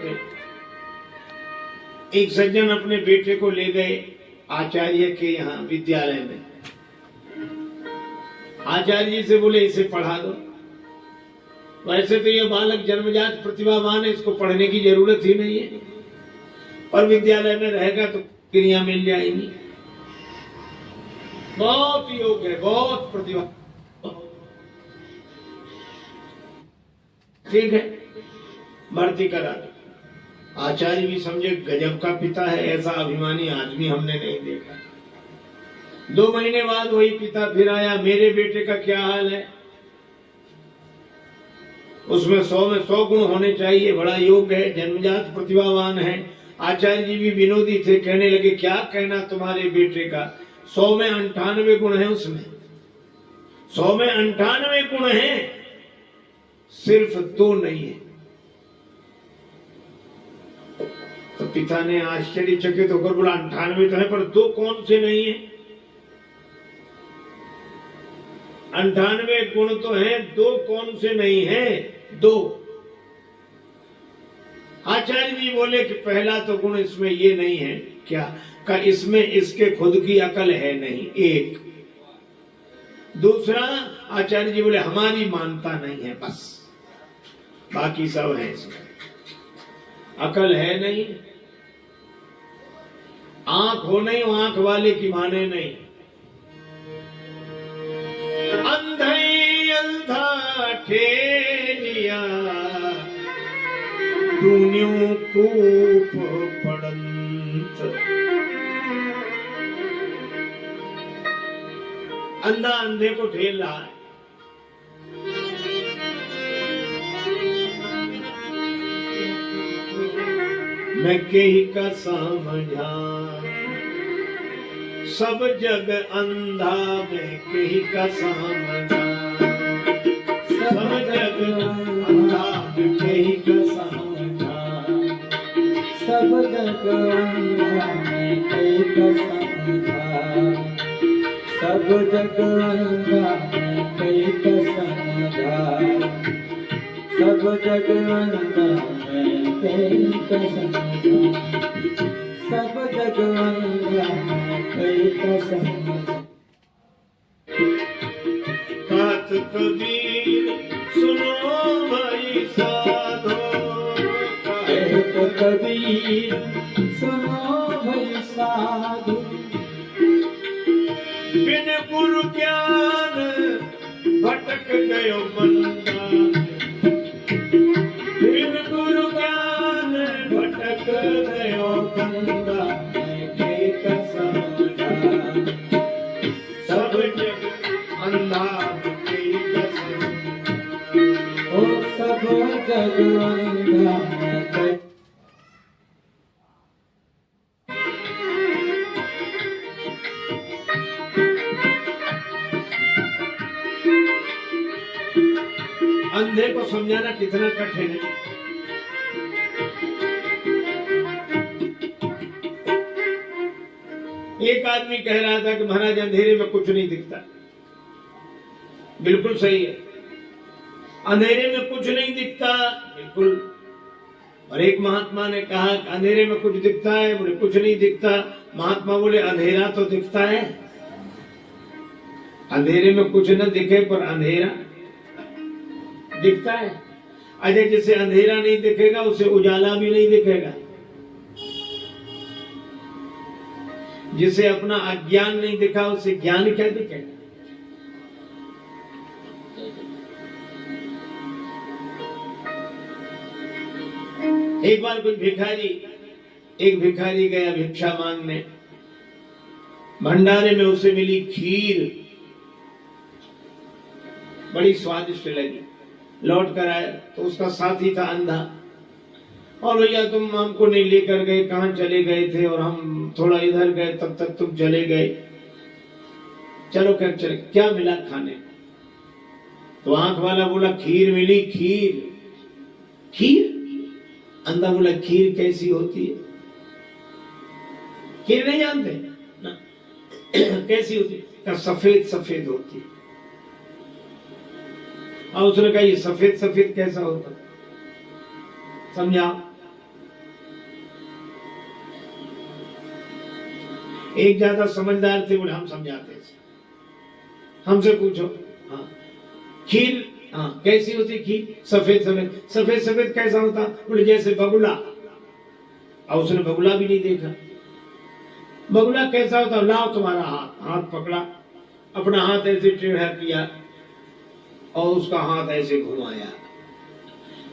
होते। एक सज्जन अपने बेटे को ले गए आचार्य के यहाँ विद्यालय में। आचार्य जी से बोले इसे पढ़ा दो। वैसे तो यह बालक जन्मजात प्रतिभावान है, इसको पढ़ने की जरूरत ही नहीं है, और विद्यालय में रहेगा तो क्रिया मिल जाएगी। बहुत योग्य है, बहुत प्रतिभा। ठीक है, भर्ती करा दो। आचार्य भी समझे गजब का पिता है, ऐसा अभिमानी आदमी हमने नहीं देखा। 2 महीने बाद वही पिता फिर आया, मेरे बेटे का क्या हाल है? उसमें 100 में 100 गुण होने चाहिए, बड़ा योग्य है, जन्मजात प्रतिभावान है। आचार्य जी भी विनोदी थे, कहने लगे क्या कहना तुम्हारे बेटे का, 100 में 98 गुण है उसमें, 100 में 98 गुण है, सिर्फ 2 नहीं है। तो पिता ने आश्चर्यचकित होकर बोला 98 तो है, पर 2 कौन से नहीं है? 98 गुण तो है, 2 कौन से नहीं है? 2। आचार्य जी बोले कि पहला तो गुण इसमें ये नहीं है, क्या का इसमें इसके खुद की अकल है नहीं, 1। दूसरा, आचार्य जी बोले हमारी मानता नहीं है, बस बाकी सब है इसमें। अकल है नहीं, आंख हो नहीं, आंख वाले की माने नहीं। अंधे अंधा ठेलिया दुनियों कूप पड़ंत। अंधा अंधे को ठेल रहा है। मैं कही का समझा सब जग अंधा, मैं कही का समझा सब जग अंधा, मैं कही का समझा सब जग अंधा, मैं कही का समझा सब जग अंधा, मैं कही का समझा सब जग अंधा, मैं कही का समझा सब जग अंधा, मैं कही का समझा। बात कबीर सुनो भाई साधो, कहत कबीर सुनो भाई साधु, बिन गुरु ज्ञान भटक गयो बंदा, बिन गुरु ज्ञान भटक गयो बंदा, मैं कही का समझा सब जग अंधा, मैं कही का समझा। ओ सब जग अंधा, मैं कही। अंधे को समझाना कितना कठिन है। एक आदमी कह रहा था कि महाराज अंधेरे में कुछ नहीं दिखता। बिल्कुल सही है, अंधेरे में कुछ नहीं दिखता, बिल्कुल। और एक महात्मा ने कहा अंधेरे में कुछ दिखता है, बोले कुछ नहीं दिखता। महात्मा बोले अंधेरा तो दिखता है, अंधेरे में कुछ न दिखे पर अंधेरा दिखता है। अजय जिसे अंधेरा नहीं दिखेगा उसे उजाला भी नहीं दिखेगा, जिसे अपना अज्ञान नहीं दिखा उसे ज्ञान क्या दिखेगा। एक बार एक भिखारी गया भिक्षा मांगने। भंडारे में उसे मिली खीर, बड़ी स्वादिष्ट लगी। लौट कर आया तो उसका साथी था अंधा। और भैया तुम हमको नहीं लेकर गए, कहाँ चले गए थे, और हम थोड़ा इधर गए तब तक तुम चले गए, चलो कर चले, क्या मिला खाने? तो आंख वाला बोला खीर मिली। खीर? खीर? अंधा बोला खीर कैसी होती है? खीर नहीं जानते ना? कैसी होती है? सफेद सफेद होती है। और उसने कहा ये सफेद सफेद कैसा होता, समझा? एक ज्यादा समझदार थे, बोले हम समझाते हैं, हमसे पूछो। हाँ, खीर हाँ कैसी होती खीर? सफेद सफेद। सफेद सफेद कैसा होता? बोले जैसे बगुला। और उसने बगुला भी नहीं देखा। बगुला कैसा होता? लाओ तुम्हारा हाथ। हाथ पकड़ा, अपना हाथ ऐसे टेढ़ा किया और उसका हाथ ऐसे घुमाया,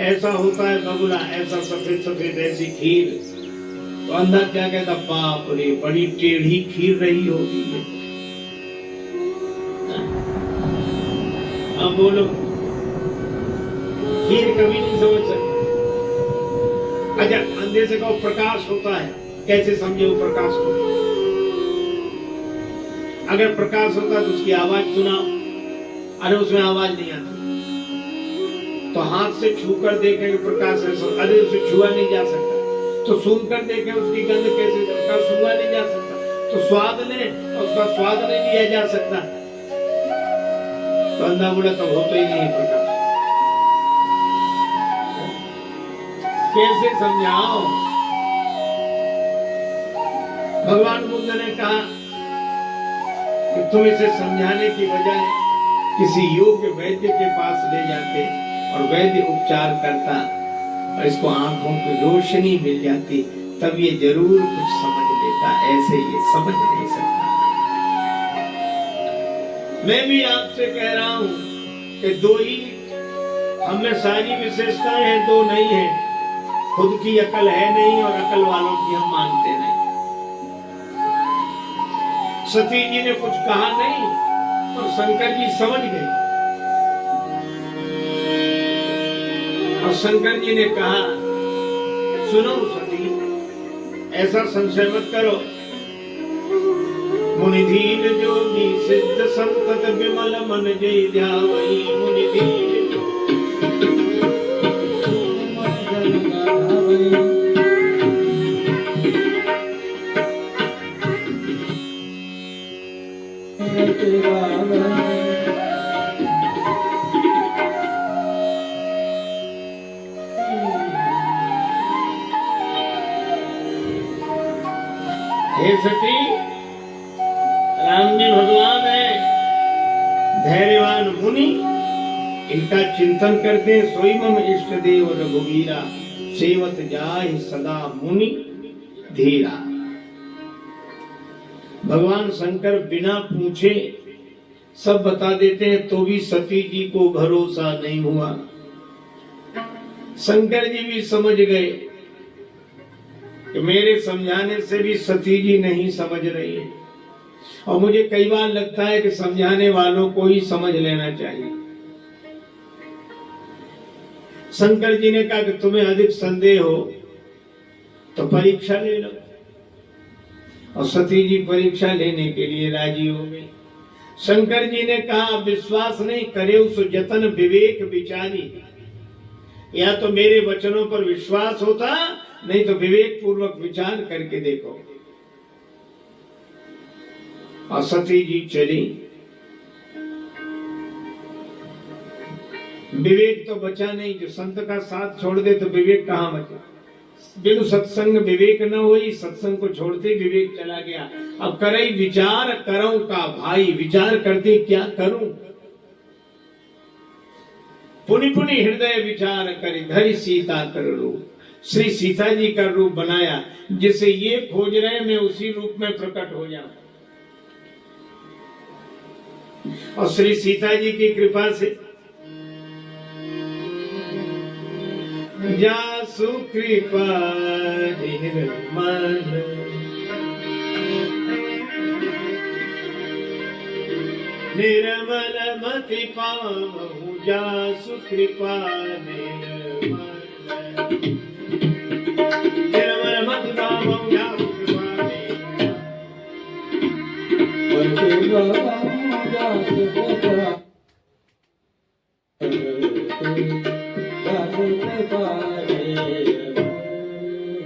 ऐसा होता है बगुला, ऐसा सफेद सफेद ऐसी खीर। तो अंदर क्या कहता? बाप रे, बड़ी टेढ़ी खीर रही होगी। अब बोलो, खीर कभी नहीं समझ सकते। अच्छा, अंधे से कहो प्रकाश होता है, कैसे समझे वो प्रकाश को? अगर प्रकाश होता तो उसकी आवाज सुनाओ, अरे उसमें आवाज नहीं आती। तो हाथ से छूकर देखें प्रकाश है, अरे उसे छुआ नहीं जा सकता। तो सुनकर देखें उसकी गंध कैसे, प्रकाश छुआ नहीं जा सकता। तो स्वाद लें, उसका स्वाद नहीं लिया जा सकता। तो अंधा बुढ़ा तो होता ही नहीं है प्रकाश। कैसे समझाओ? भगवान बुद्ध ने कहा कि तुम इसे समझाने की बजाय किसी योग्य वैद्य के पास ले जाते और वैद्य उपचार करता और इसको आंखों की रोशनी मिल जाती, तब ये जरूर कुछ समझ लेता। ऐसे ये समझ नहीं सकता। मैं भी आपसे कह रहा हूं कि दो ही हम में सारी विशेषताएं हैं, दो नहीं है। खुद की अकल है नहीं और अकल वालों की हम मानते नहीं। सती जी ने कुछ कहा नहीं और शंकर जी समझ गए। और शंकर जी ने कहा, सुनो सती, ऐसा संशय मत करो। मुनिधीर जोगी सिद्ध संतत विमल मन जय ध्यावई। मुनिधीर हे सती, राम जी भगवान है, धैर्यवान मुनि, इनका चिंतन करते सोई मम इष्ट देव रघुवीरा। सेवत जाहि सदा मुनि धीरा। भगवान शंकर बिना पूछे सब बता देते हैं, तो भी सती जी को भरोसा नहीं हुआ। शंकर जी भी समझ गए कि मेरे समझाने से भी सती जी नहीं समझ रही है। और मुझे कई बार लगता है कि समझाने वालों को ही समझ लेना चाहिए। शंकर जी ने कहा कि तुम्हें अधिक संदेह हो तो परीक्षा ले लो। और सती जी परीक्षा लेने के लिए राजी हो गई। शंकर जी ने कहा, विश्वास नहीं करे उस जतन विवेक विचारी। या तो मेरे वचनों पर विश्वास होता, नहीं तो विवेक पूर्वक विचार करके देखो। और सती जी चली। विवेक तो बचा नहीं, जो संत का साथ छोड़ दे तो विवेक कहाँ बचा। बिनु सत्संग विवेक न हुई, सत्संग को छोड़ते विवेक चला गया। अब करे विचार करूं का भाई, विचार करते क्या करूं। पुनि पुनि हृदय विचार करी, धरि सीता कर रूप। श्री सीता जी का रूप बनाया, जिसे ये खोज रहे मैं उसी रूप में प्रकट हो जाऊं। और श्री सीता जी की कृपा से जासु कृपा निर्मल निर्मल मति पावहु। जासु कृपा निर्मल निर्मल मति पावहु। जासु कृपा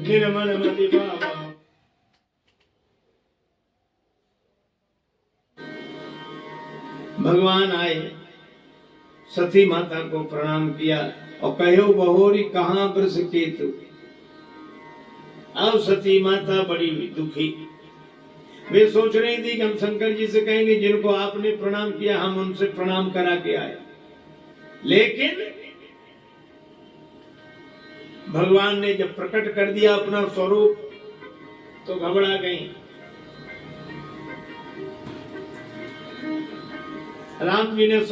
निर्मल मति पावहु। भगवान आए, सती माता को प्रणाम किया और कहो बहोरी कहाँ वृष केतु। अब सती माता बड़ी दुखी। वे सोच रही थी कि हम शंकर जी से कहेंगे जिनको आपने प्रणाम किया हम उनसे प्रणाम करा के आए, लेकिन भगवान ने जब प्रकट कर दिया अपना स्वरूप तो घबरा गई। राम जी ने